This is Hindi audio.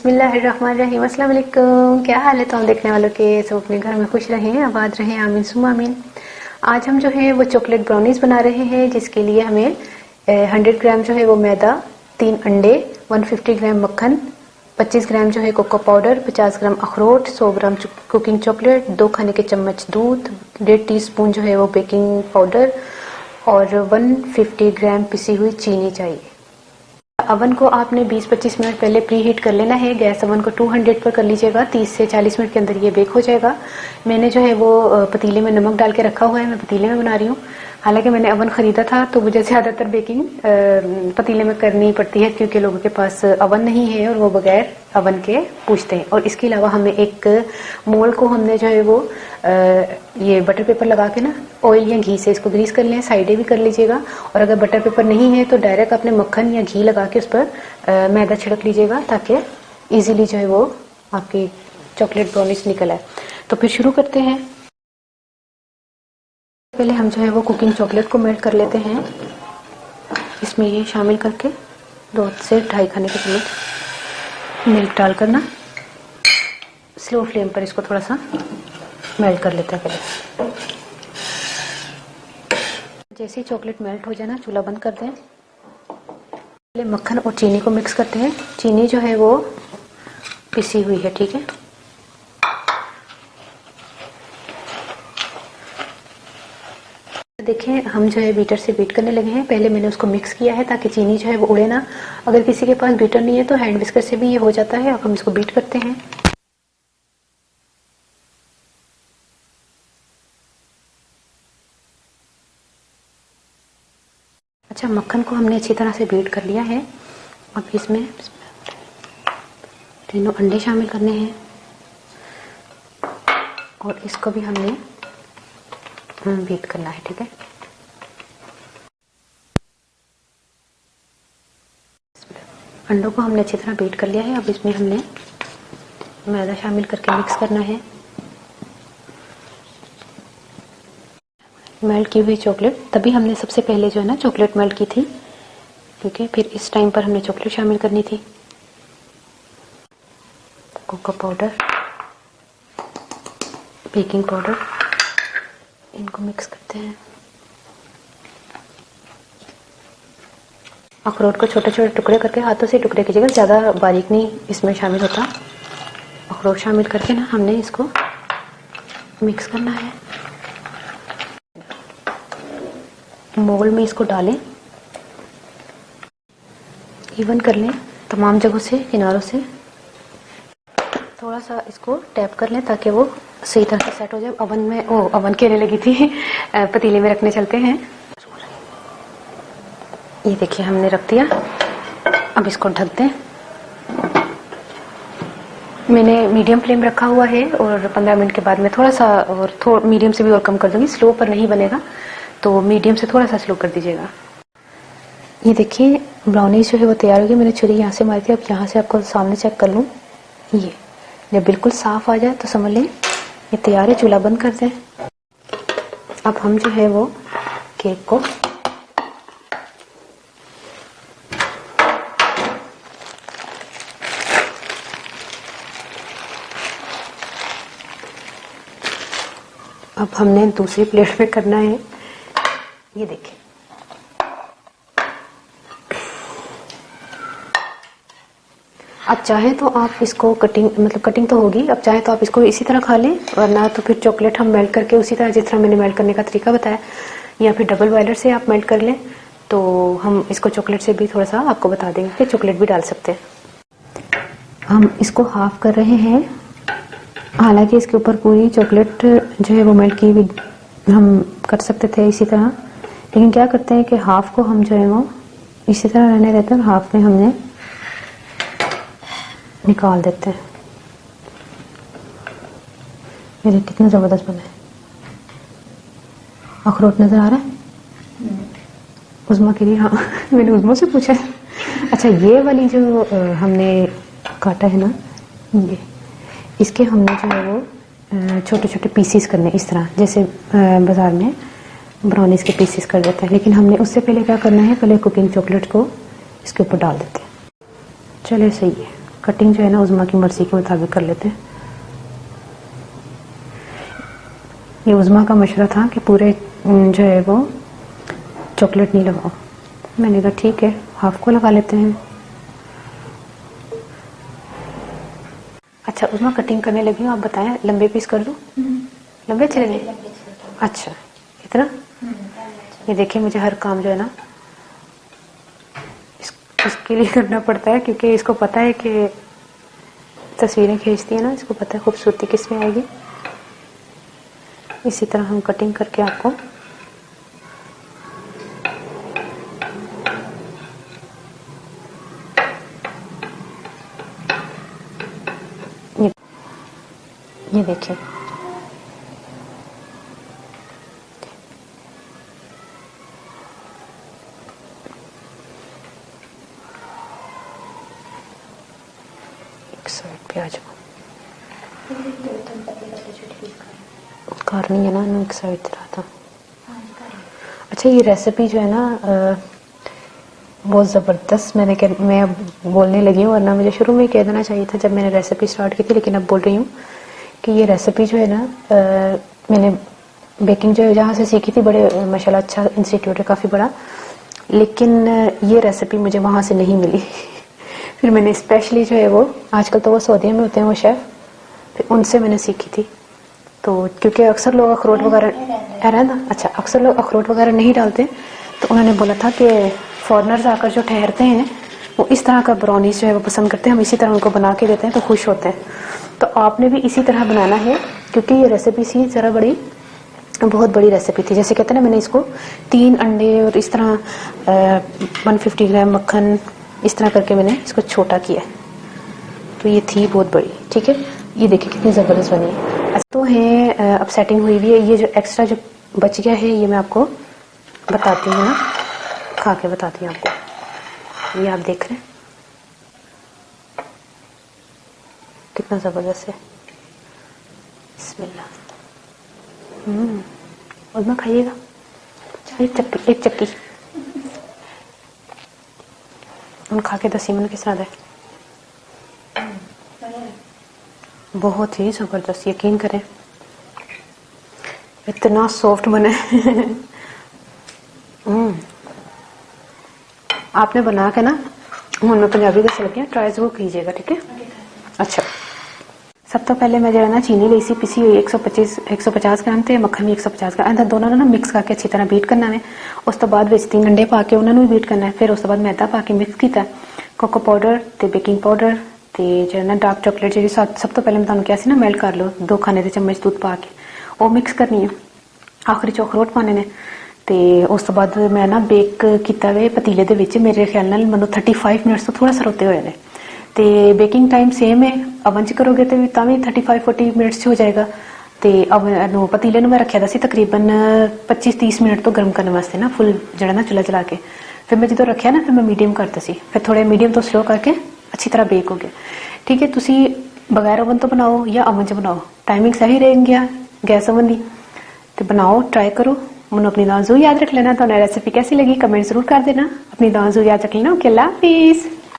बिस्मिल्लाहिर्रहमानिर्रहीम। अस्सलाम वालेकुम। क्या हाल है तो हम देखने वालों के? सब अपने घर में खुश रहें, आबाद रहें, आमीन सुम्मा आमीन। आज हम जो है वो चॉकलेट ब्राउनीज बना रहे हैं, जिसके लिए हमें 100 ग्राम जो है वो मैदा, 3 अंडे, 150 ग्राम मक्खन, 25 ग्राम जो है कोको पाउडर, 50 ग्राम अखरोट, 100 ग्राम कुकिंग चॉकलेट, 2 खाने के चम्मच दूध, 1.5 टीस्पून जो है वो बेकिंग पाउडर और 150 ग्राम पिसी हुई चीनी चाहिए। अवन को आपने 20-25 मिनट पहले प्री हीट कर लेना है। गैस अवन को 200 पर कर लीजिएगा। 30 से 40 मिनट के अंदर ये बेक हो जाएगा। मैंने जो है वो पतीले में नमक डाल के रखा हुआ है, मैं पतीले में बना रही हूँ। हालांकि मैंने अवन खरीदा था तो मुझे ज़्यादातर बेकिंग पतीले में करनी पड़ती है, क्योंकि लोगों के पास अवन नहीं है और वो बगैर अवन के पूछते हैं। और इसके अलावा हमें एक मोल्ड को हमने जो है वो ये बटर पेपर लगा के ना, ऑयल या घी से इसको ग्रीस कर लें। साइडें भी कर लीजिएगा। और अगर बटर पेपर नहीं है तो डायरेक्ट अपने मक्खन या घी लगा के उस पर मैदा छिड़क लीजिएगा, ताकि इजीली जो है वो आपकी चॉकलेट ब्राउनीज निकल आए। तो फिर शुरू करते हैं। पहले हम जो है वो कुकिंग चॉकलेट को मेल्ट कर लेते हैं। इसमें ये शामिल करके 2 से 2.5 खाने के चम्मच मिल्क डालकर ना स्लो फ्लेम पर इसको थोड़ा सा मेल्ट कर लेते हैं। पहले जैसे ही चॉकलेट मेल्ट हो जाए ना, चूल्हा बंद कर दें। पहले मक्खन और चीनी को मिक्स करते हैं। चीनी जो है वो पिसी हुई है, ठीक है। देखें, हम जो है बीटर से बीट करने लगे हैं। पहले मैंने उसको मिक्स किया है ताकि चीनी जो है वो उड़े ना। अगर किसी के पास बीटर नहीं है तो हैंड विस्कर से भी ये हो जाता है। अब हम इसको बीट करते हैं। अच्छा, मक्खन को हमने अच्छी तरह से बीट कर लिया है। अब इसमें तीनों अंडे शामिल करने हैं और इसको भी हमने बीट करना है, ठीक है। अंडों को हमने अच्छी तरह बीट कर लिया है। अब इसमें हमने मैदा शामिल करके मिक्स करना है। मेल्ट की हुई चॉकलेट, तभी हमने सबसे पहले जो है ना चॉकलेट मेल्ट की थी, ठीक है। फिर इस टाइम पर हमने चॉकलेट शामिल करनी थी। कोको पाउडर, बेकिंग पाउडर, इनको मिक्स करते हैं। अखरोट को छोटे छोटे टुकड़े करके हाथों से टुकड़े कीजिएगा, ज़्यादा बारीक नहीं इसमें शामिल होता। अखरोट शामिल करके ना हमने इसको मिक्स करना है। मोल्ड में इसको डालें, इवन कर लें तमाम जगहों से, किनारों से। थोड़ा सा इसको टैप कर लें ताकि वो सही तरह से सेट हो जाए। अवन में अवन कहने लगी थी पतीले में रखने चलते हैं। ये देखिए हमने रख दिया। अब इसको ढक दें। मैंने मीडियम फ्लेम रखा हुआ है और 15 मिनट के बाद मैं थोड़ा सा और मीडियम से भी और कम कर दूंगी। स्लो पर नहीं बनेगा तो मीडियम से थोड़ा सा स्लो कर दीजिएगा। ये देखिए ब्राउनीज जो है वो तैयार हो गई। मैंने छुरी यहाँ से मारी थी। अब यहाँ से आपको सामने चेक कर लूँ। ये जब बिल्कुल साफ आ जाए तो समझ लें ये तैयार है। चूल्हा बंद कर दें। अब हम जो है वो केक को अब हमने दूसरी प्लेट में करना है। ये देखिए अब चाहे तो आप इसको कटिंग तो होगी। अब चाहे तो आप इसको इसी तरह खा लें, वरना तो फिर चॉकलेट हम मेल्ट करके उसी तरह जिस तरह मैंने मेल्ट करने का तरीका बताया, या फिर डबल बॉयलर से आप मेल्ट कर लें। तो हम इसको चॉकलेट से भी थोड़ा सा आपको बता देंगे कि चॉकलेट भी डाल सकते हैं। हम इसको हाफ कर रहे हैं। हालांकि इसके ऊपर पूरी चॉकलेट जो है वो मेल्ट की हुई हम कर सकते थे इसी तरह, लेकिन क्या करते हैं कि हाफ को हम जो है वो इसी तरह रहने देते हैं और हाफ में हमने निकाल देते हैं। मेरे कितना जबरदस्त बना है। अखरोट नजर आ रहा है? उज़मा के लिए, हाँ मैंने उज़मा से पूछा है। अच्छा, ये वाली जो हमने काटा है ना, ये इसके हमने जो है वो छोटे छोटे पीसीस करने, इस तरह जैसे बाजार में ब्राउनीज के पीसीस कर देते हैं। लेकिन हमने उससे पहले क्या करना है, पहले कुकिंग चॉकलेट को इसके ऊपर डाल देते हैं। चलिए सही है, कटिंग जो है ना उज़्मा की मर्जी के मुताबिक कर लेते हैं। ये उज़्मा का मशवरा था कि पूरे जो है वो चॉकलेट नहीं लगाओ। मैंने कहा ठीक है, हाफ को लगा लेते हैं। अच्छा उज़्मा कटिंग करने लगी हूँ, आप बताएं लंबे पीस कर दूँ? लंबे अच्छे लगे? अच्छा इतना। ये देखिए मुझे हर काम जो है ना इसके लिए करना पड़ता है, क्योंकि इसको पता है कि तस्वीरें खींचती है ना, इसको पता है खूबसूरती किस में आएगी। इसी तरह हम कटिंग करके आपको ये देखिए एक साइड पे आ जाओ, करनी है ना, एक साइड रहा था। अच्छा ये रेसिपी जो है ना बहुत ज़बरदस्त, मैं बोलने लगी हूँ, वरना मुझे शुरू में ही कह देना चाहिए था जब मैंने रेसिपी स्टार्ट की थी, लेकिन अब बोल रही हूँ कि ये रेसिपी जो है ना मैंने बेकिंग जो है जहाँ से सीखी थी, बड़े माशाल्लाह अच्छा इंस्टीट्यूट है काफ़ी बड़ा, लेकिन ये रेसिपी मुझे वहाँ से नहीं मिली। फिर मैंने स्पेशली जो है वो, आजकल तो वो सऊदीया में होते हैं वो शेफ़, फिर उनसे मैंने सीखी थी। तो क्योंकि अक्सर लोग अखरोट वगैरह अच्छा अक्सर लोग अखरोट वगैरह नहीं डालते, तो उन्होंने बोला था कि फॉरेनर्स आकर जो ठहरते हैं वो इस तरह का ब्राउनीज जो है वो पसंद करते हैं, हम इसी तरह उनको बना के देते हैं तो खुश होते हैं। तो आपने भी इसी तरह बनाना है, क्योंकि ये रेसिपी सी ज़रा बहुत बड़ी रेसिपी थी। जैसे कहते हैं ना, मैंने इसको 3 अंडे और इस तरह 150 ग्राम मक्खन इस तरह करके मैंने इसको छोटा किया, तो ये थी बहुत बड़ी। ठीक है, ये देखिए कितनी ज़बरदस्त बनी है। तो है अब सेटिंग हुई हुई है। ये जो एक्स्ट्रा जो बच गया है ये मैं आपको बताती हूँ ना, खा के बताती हूँ आपको। ये आप देख रहे हैं कितना ज़बरदस्त है। बिस्मिल्लाह। और मैं खाइएगा एक चक्की हम खा के दसी मन किस तरह है। बहुत ही ज़बरदस्त, यकीन करें इतना सॉफ्ट बना है। आपने बना के ना, ਹੁਣ मैं पंजाबी दस लगी ट्राई जरूर कीजिएगा, ठीक है। अच्छा सब तो पहले मैं जो है ना चीनी ली सी पिसी हुई 150 ग्राम ਤੇ मक्खन भी 150 ग्राम, ਇਹਨਾਂ दोनों ना मिक्स करके अच्छी तरह बीट करना है। उस तो बाद ਵਿੱਚ 3 अंडे पा के उन्होंने भी बीट करना है। फिर उस तो बाद मैदा पा के मिक्स किया, कोको पाउडर ਤੇ बेकिंग पाउडर ਤੇ जो ना डार्क चॉकलेट जी सब तो पहले मैं ਤੁਹਾਨੂੰ ਕਿਹਾ ਸੀ ਨਾ मेल्ट कर लो 2 खाने के चम्मच दूध पा के, वो मिक्स करनी है। आखिरी च अखरोट पाने ने ਤੇ उस तो बाद मैं ना बेक किया वे पतीले ਦੇ ਵਿੱਚ, मेरे ख्याल नाल ਮੈਨੂੰ 35 मिनट्स तो थोड़ा सा रोते हुए ने। ਤੇ बेकिंग टाइम सेम है, ओवन च करोगे तो भी 35-40 मिनट्स हो जाएगा। ਤੇ ओवन पतीले ਨੂੰ मैं रखा था तकरीबन 25-30 मिनट तो गर्म करने वास्ते ना, फुल जड़ा ना चूल्हा चला के। फिर मैं जो रखा ना, फिर मैं मीडियम करता सी, फिर थोड़े मीडियम तो स्लो करके अच्छी तरह बेक हो गया। ठीक है, तुसी बगैर ओवन तो बनाओ या ओवन च बनाओ, टाइमिंग सही रहेगी गैस ओवन की, तो बनाओ ट्राई करो। मैंने अपनी दुआ जरूर याद रख लेना। तो रेसिपी कैसी लगी कमेंट जरूर कर देना, अपनी दुआ जरूर याद रख लेना। ओके, अल्लाह हाफिज़।